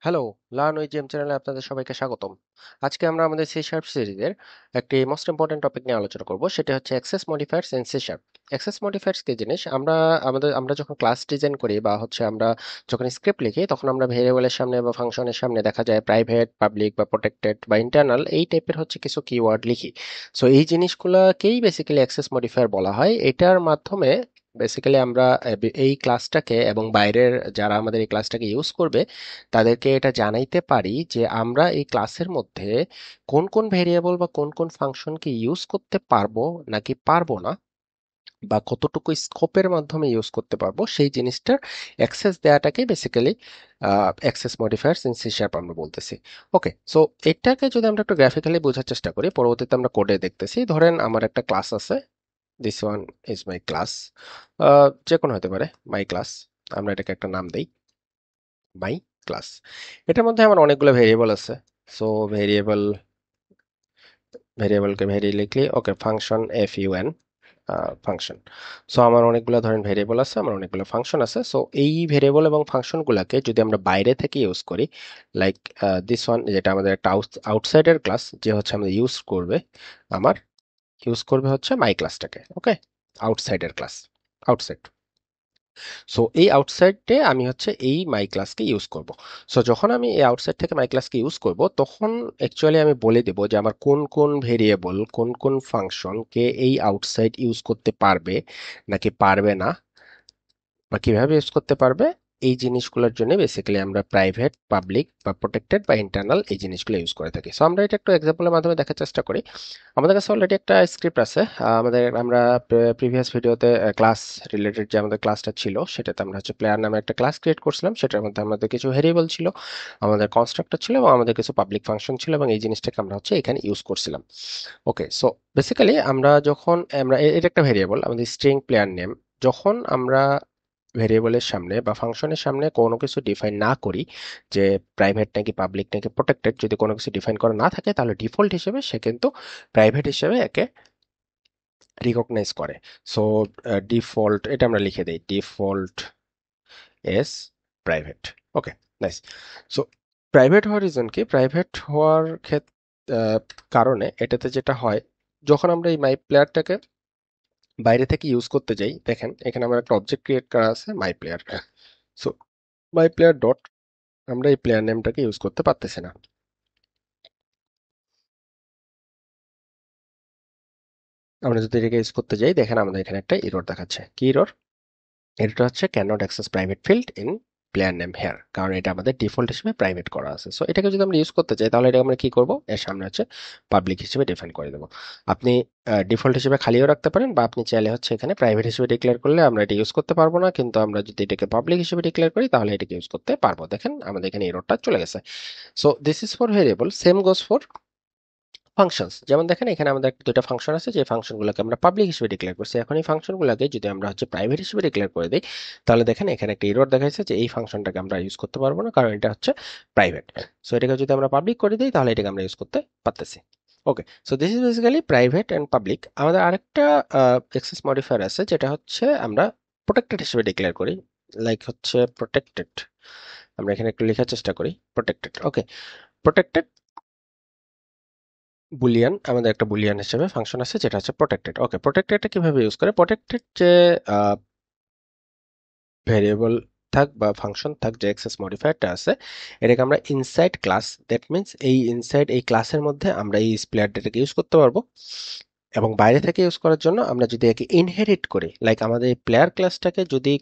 Hello, learn with জেম চ্যানেলে আপনাদের সবাইকে স্বাগতম। আজকে আমরা আমাদের সি শার্প সিরিজের একটি মোস্ট ইম্পর্টেন্ট টপিক নিয়ে আলোচনা করব, সেটা হচ্ছে access modifiers in C sharp. Access modifiers কি জিনিস? আমরা যখন ক্লাস ডিজাইন করি বা আমরা যখন স্ক্রিপ্ট লিখি, তখন আমরা ভেরিয়েবলের সামনে বা ফাংশনের সামনে দেখা যায় প্রাইভেট, পাবলিক বা প্রোটেক্টেড বা ইন্টারনাল এই টাইপের কিছু কিওয়ার্ড লিখি। সো এই জিনিসগুলোকেই বেসিক্যালি অ্যাক্সেস মডিফায়ার বলা হয়। এটার মাধ্যমে বেসিক্যালি আমরা এই ক্লাসটাকে এবং বাইরের যারা আমাদের এই ক্লাসটাকে ইউজ করবে তাদেরকে এটা জানাইতে পারি যে আমরা এই ক্লাসের মধ্যে কোন কোন ভেরিয়েবল বা কোন কোন ফাংশনকে ইউজ করতে পারবো নাকি পারবো না, বা কতটুকু স্কোপের মাধ্যমে ইউজ করতে পারবো সেই জিনিসটার অ্যাক্সেস দেওয়াটাকে basically access modifiers in C sharp আমরা বলতেছি। ওকে, সো এটাকে যদি আমরা একটু গ্রাফিক্যালি বোঝার চেষ্টা করি, পরবর্তীতে আমরা কোডে দেখতেছি। ধরেন আমার একটা ক্লাস আছে, this one is my class, যে কোনো হতে পারে মাই ক্লাস। আমরা এটাকে একটা নাম দেই, মাই ক্লাস। এটার মধ্যে আমার অনেকগুলো ভেরিয়েবল আছে। সো ভেরিয়েবল ভেরিয়েবলকে ভেরি লিখলি, ওকে, ফাংশন FUN, ফাংশন। সো আমার অনেকগুলো ধরেন ভেরিয়েবল আছে, আমার অনেকগুলো ফাংশন আছে। সো এই ভেরিয়েবল এবং ফাংশনগুলোকে যদি আমরা বাইরে থেকে ইউজ করি, লাইক দিস ওয়ান, যেটা আমাদের একটা আউটসাইডের ক্লাস, যে আমাদের আমার ইউজ করবে মাই ক্লাসটাকে। ওকে, আউটসাইডের ক্লাস, আউটসাইড। সো এই আউটসাইডে আমি এই মাই ক্লাসকে ইউজ করব। সো যখন আমি এই আউটসাইড থেকে মাই ক্লাসকে ইউজ করব, তখন অ্যাকচুয়ালি আমি বলে দেব যে আমার কোন কোন ভেরিয়েবল, কোন কোন ফাংশনকে এই আউটসাইড ইউজ করতে পারবে নাকি পারবে না, বা কিভাবে ইউজ করতে পারবে। এই জিনিসগুলোর জন্য বেসিক্যালি আমরা প্রাইভেট, পাবলিক বা প্রোটেক্টেড বা ইন্টারনাল এই জিনিসগুলো ইউজ করে থাকি। সো আমরা এটা একটু এক্সাম্পলের মাধ্যমে দেখার চেষ্টা করি। আমাদের কাছে অলরেডি একটা স্ক্রিপ্ট আছে। আমরা প্রিভিয়াস ভিডিওতে ক্লাস রিলেটেড যে আমাদের ক্লাসটা ছিল, সেটাতে আমরা প্লেয়ার নামে একটা ক্লাস ক্রিয়েট করছিলাম। সেটার মধ্যে আমাদের কিছু ভেরিয়েবল ছিল, আমাদের কনস্ট্রাক্টর ছিল এবং আমাদের কিছু পাবলিক ফাংশন ছিল, এবং এই জিনিসটাকে আমরা এখানে ইউজ করছিলাম। ওকে, সো বেসিক্যালি এটা একটা ভেরিয়েবল, আমাদের স্ট্রিং প্লেয়ার নেম। যখন আমরা ভেরিয়েবলের সামনে বা ফাংশনের সামনে কোনো কিছু ডিফাইন না করি, যে প্রাইভেট নাকি পাবলিক নাকি প্রোটেক্টেড, যদি কোনো কিছু ডিফাইন করা না থাকে, তাহলে ডিফল্ট হিসেবে সে কিন্তু প্রাইভেট হিসেবে একে রিকগনাইজ করে। সো ডিফল্ট, এটা আমরা লিখে দিই, ডিফল্ট এস প্রাইভেট। ওকে, নাইস। সো প্রাইভেট হওয়ার রিজন কি? প্রাইভেট হওয়ার কারণে এটাতে যেটা হয়, যখন আমরা এই মাই প্লেয়ারটাকে বাইরে থেকে ইউজ করতে যাই, দেখেন এখানে আমার একটা অবজেক্ট ক্রিয়েট করা আছে my player. So my player dot, আমরা এই প্লেয়ার নেমটাকে ইউজ করতে পারতেছি না। আমরা যদি এটাকে ইউজ করতে যাই, দেখেন আমাদের এখানে একটা এরর দেখাচ্ছে। কি এরর? এটা can not access private field in player name hair, কারণ এটা আমাদের ডিফল্ট হিসেবে প্রাইভেট করা আছে। সো এটাকে যদি আমরা ইউজ করতে চাই, তাহলে এটা আমরা কি করব, এর সামনে পাবলিক হিসেবে ডিফাইন করে দেবো। আপনি ডিফল্ট হিসেবে খালিও রাখতে পারেন, বা আপনি চাইলে এখানে প্রাইভেট হিসেবে ডিক্লেয়ার করলে আমরা এটা ইউজ করতে পারবো না, কিন্তু আমরা যদি এটাকে পাবলিক হিসেবে ডিক্লেয়ার করি তাহলে এটাকে ইউজ করতে পারবো। দেখেন আমাদের এখানে এররটা চলে গেছে। So this is for variable, same goes for functions. যেমন দেখেন এখানে আমাদের দুটো ফাংশন আছে, যে ফাংশনগুলোকে আমরা পাবলিক হিসেবে ডিক্লেয়ার করছি। এখন এই ফাংশনগুলোকে যদি আমরা প্রাইভেট হিসেবে ডিক্লেয়ার করে দিই, তাহলে দেখেন এখানে একটা এরর দেখাচ্ছে যে এই ফাংশনটাকে আমরা ইউজ করতে পারবো না, কারণ এটা প্রাইভেট। সো এটাকে যদি আমরা পাবলিক করে দিই, তাহলে এটাকে আমরা ইউজ করতে পারতেছি। Okay, so this is basically private and public. আমাদের আরেকটা অ্যাক্সেস মডিফায়ার আছে, যেটা আমরা প্রোটেক্টেড হিসেবে ডিক্লেয়ার করি, লাইক প্রোটেক্টেড। আমরা এখানে একটু লেখার চেষ্টা করি, প্রোটেক্টেড। ওকে, প্রোটেক্টেড বুলিয়ান, আমাদের একটা বুলিয়ান হিসেবে ফাংশন আছে, যেটা প্রোটেক্টেড। ওকে, প্রোটেক্টেডটা কিভাবে ইউজ করে? প্রোটেক্টেড যে ভেরিয়েবল থাক বা ফাংশন থাক, যে অ্যাক্সেস মডিফায়ারটা আছে, এটাকে আমরা ইনসাইড ক্লাস, দ্যাট মিন্স এই ইনসাইড এই ক্লাসের মধ্যে আমরা এই প্লেয়ার ডেটাকে ইউজ করতে পারবো। এবং বাইরে থেকে ইউজ করার জন্য আমরা যদি একে ইনহেরিট করি, লাইক আমাদের এই প্লেয়ার ক্লাসটাকে যদি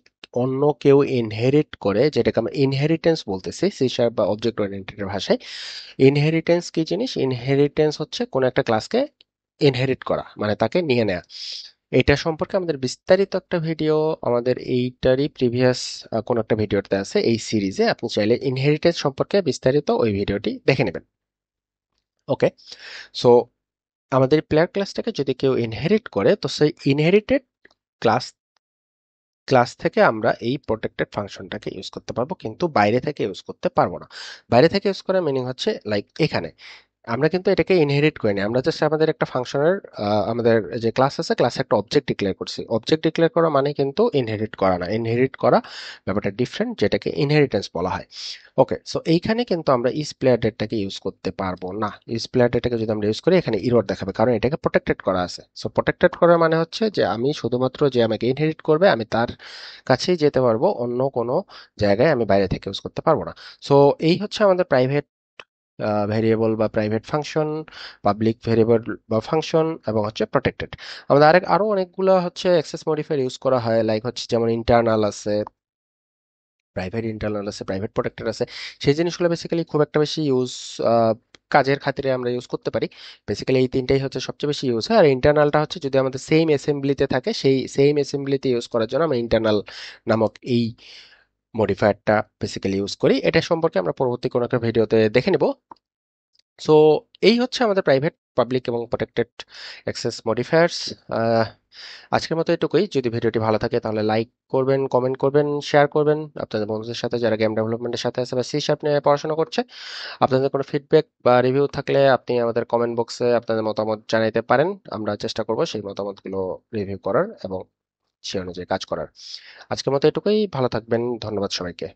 অন্য কেউ ইনহেরিট করে, যেটাকে আমরা ইনহেরিটেন্স বলতেছি সি শার্প বা অবজেক্ট ওরিয়েন্টেড ভাষায়। ইনহেরিটেন্স কি জিনিস? ইনহেরিটেন্স কোন একটা ক্লাসকে ইনহেরিট করা, মানে তাকে নিয়ে নেয়া। এটা সম্পর্কে আমাদের বিস্তারিত একটা ভিডিও আমাদের এইটারই প্রিভিয়াস কোন একটা ভিডিওতে আছে এই সিরিজে, আপনি চাইলে ইনহেরিটেন্স সম্পর্কে বিস্তারিত ওই ভিডিওটি দেখে নেবেন। ওকে, সো আমাদের প্লেয়ার ক্লাসটাকে যদি কেউ ইনহেরিট করে, তো সেই ইনহেরিটেড ক্লাস ক্লাস থেকে আমরা এই প্রোটেক্টেড ফাংশনটাকে ইউজ করতে পারবো, কিন্তু বাইরে থেকে ইউজ করতে পারবো না। বাইরে থেকে ইউজ করার মিনিং লাইক এখানে আমরা কিন্তু এটাকে ইনহেরিট করিনি, আমরা জাস্ট আমাদের একটা ফাংশনের আমাদের যে ক্লাস আছে, ক্লাসে একটা অবজেক্ট ডিক্লেয়ার করছি। অবজেক্ট ডিক্লেয়ার করা মানে কিন্তু ইনহেরিট করা না, ইনহেরিট করা ব্যাপারটা ডিফারেন্ট, যেটাকে ইনহেরিটেন্স বলা হয়। ওকে, সো এইখানে কিন্তু আমরা ইজ প্লেয়ার ডেটটাকে ইউজ করতে পারবো না। ইজ প্লেয়ার ডেটাকে যদি আমরা ইউজ করি এখানে ইরর দেখাবে, কারণ এটাকে প্রোটেক্টেড করা আছে। সো প্রোটেক্টেড করার মানে হচ্ছে যে আমি শুধুমাত্র যে আমাকে ইনহেরিট করবে আমি তার কাছেই যেতে পারবো, অন্য কোনো জায়গায় আমি বাইরে থেকে ইউজ করতে পারবো না। সো এই হচ্ছে আমাদের প্রাইভেট ভেরিয়েবল বা প্রাইভেট ফাংশন, পাবলিক ভেরিয়েবল বা ফাংশন, এবং হচ্ছে প্রটেক্টেড। আমাদের আরো অনেকগুলো হচ্ছে অ্যাক্সেস মডিফায়ার ইউজ করা হয়, লাইক হচ্ছে যেমন ইন্টারনাল আছে, প্রাইভেট ইন্টারনাল আছে, প্রাইভেট প্রোটেক্টেড আছে। সেই জিনিসগুলো বেসিক্যালি খুব একটা বেশি ইউজ, কাজের খাতিরে আমরা ইউজ করতে পারি। বেসিক্যালি এই তিনটাই হচ্ছে সবচেয়ে বেশি ইউজ হয়। আর ইন্টারনালটা হচ্ছে যদি আমাদের সেম অ্যাসেম্বলিতে থাকে, সেই সেম অ্যাসেম্বলিতে ইউজ করার জন্য আমরা ইন্টারনাল নামক এই মডিফায়ারটা বেসিক্যালি ইউজ করি। এটা সম্পর্কে আমরা পরবর্তী কোনো একটা ভিডিওতে দেখে নিব। সো এই হচ্ছে আমাদের প্রাইভেট, পাবলিক এবং প্রোটেক্টেড অ্যাক্সেস মডিফায়ার্স। আজকের মতো এটুকুই। যদি ভিডিওটি ভালো থাকে তাহলে লাইক করবেন, কমেন্ট করবেন, শেয়ার করবেন আপনাদের বন্ধুদের সাথে যারা গেম ডেভেলপমেন্টের সাথে আছে বা সি শার্প নিয়ে পড়াশোনা করছে। আপনাদের কোনো ফিডব্যাক বা রিভিউ থাকলে আপনি আমাদের কমেন্ট বক্সে আপনাদের মতামত জানাইতে পারেন। আমরা চেষ্টা করব সেই মতামতগুলো রিভিউ করার এবং সে অনুযায়ী কাজ করার। আজকের মতো এটুকুই, ভালো থাকবেন, ধন্যবাদ সবাইকে।